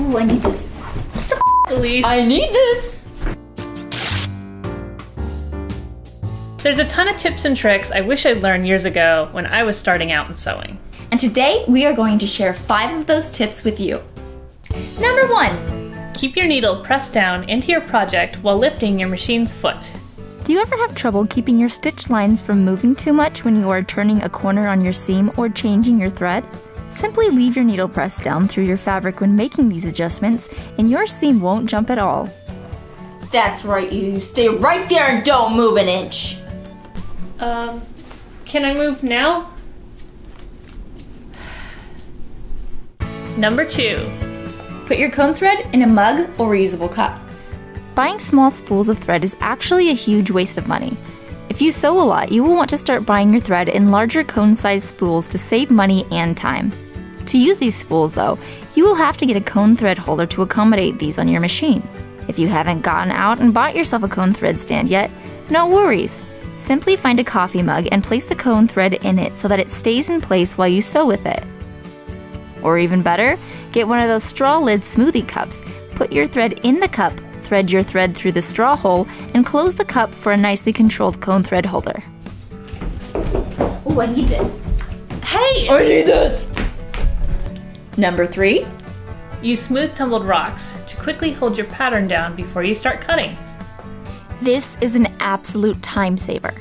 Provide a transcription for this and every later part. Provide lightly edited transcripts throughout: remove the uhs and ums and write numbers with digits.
Ooh, I need this. Elise. I need this. There's a ton of tips and tricks I wish I'd learned years ago when I was starting out in sewing. And today we are going to share 5 of those tips with you. Number 1. Keep your needle pressed down into your project while lifting your machine's foot. Do you ever have trouble keeping your stitch lines from moving too much when you are turning a corner on your seam or changing your thread? Simply leave your needle pressed down through your fabric when making these adjustments, and your seam won't jump at all. That's right, you stay right there and don't move an inch. Can I move now? Number 2. Put your cone thread in a mug or reusable cup. Buying small spools of thread is actually a huge waste of money. If you sew a lot, you will want to start buying your thread in larger cone-sized spools to save money and time. To use these spools, though, you will have to get a cone thread holder to accommodate these on your machine. If you haven't gotten out and bought yourself a cone thread stand yet, no worries. Simply find a coffee mug and place the cone thread in it so that it stays in place while you sew with it. Or even better, get one of those straw lid smoothie cups, put your thread in the cup, thread your thread through the straw hole, and close the cup for a nicely controlled cone thread holder. Ooh, I need this. Hey! I need this. Number 3. Use smooth tumbled rocks to quickly hold your pattern down before you start cutting. This is an absolute time saver.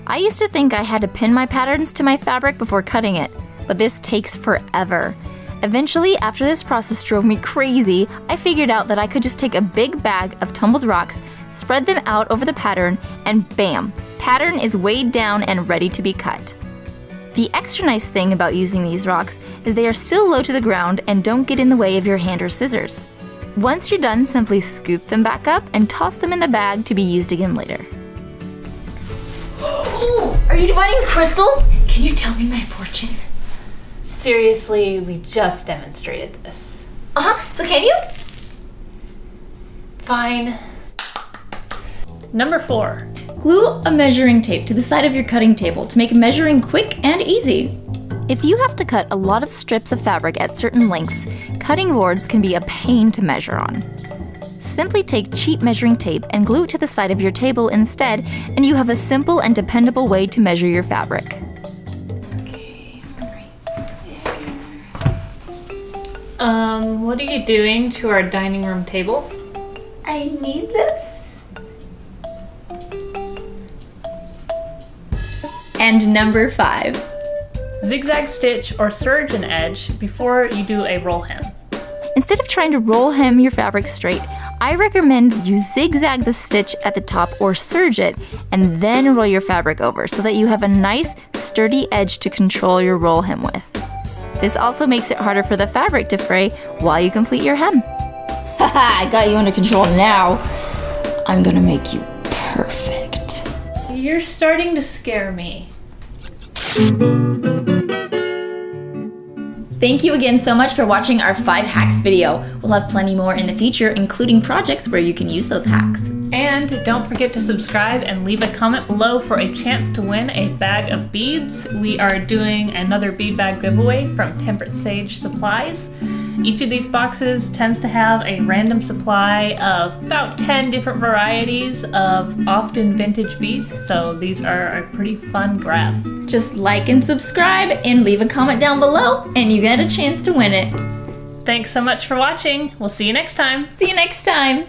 I used to think I had to pin my patterns to my fabric before cutting it, but this takes forever. Eventually, after this process drove me crazy, I figured out that I could just take a big bag of tumbled rocks, spread them out over the pattern, and bam! Pattern is weighed down and ready to be cut. The extra nice thing about using these rocks is they are still low to the ground and don't get in the way of your hand or scissors. Once you're done, simply scoop them back up and toss them in the bag to be used again later. Ooh, are you dividing with crystals? Can you tell me my fortune? Seriously, we just demonstrated this. So can you? Fine. Number 4. Glue a measuring tape to the side of your cutting table to make measuring quick and easy. If you have to cut a lot of strips of fabric at certain lengths, cutting boards can be a pain to measure on. Simply take cheap measuring tape and glue it to the side of your table instead, and you have a simple and dependable way to measure your fabric. What are you doing to our dining room table? I need this. And number 5. Zigzag stitch or serge an edge before you do a roll hem. Instead of trying to roll hem your fabric straight, I recommend you zigzag the stitch at the top or serge it, and then roll your fabric over so that you have a nice, sturdy edge to control your roll hem with. This also makes it harder for the fabric to fray while you complete your hem. Haha, I got you under control now. I'm gonna make you perfect. You're starting to scare me. Thank you again so much for watching our 5 hacks video. We'll have plenty more in the future, including projects where you can use those hacks. And don't forget to subscribe and leave a comment below for a chance to win a bag of beads. We are doing another bead bag giveaway from Temperate Sage Supplies. Each of these boxes tends to have a random supply of about 10 different varieties of often vintage beads, so these are a pretty fun grab. Just like and subscribe and leave a comment down below and you get a chance to win it. Thanks so much for watching. We'll see you next time. See you next time.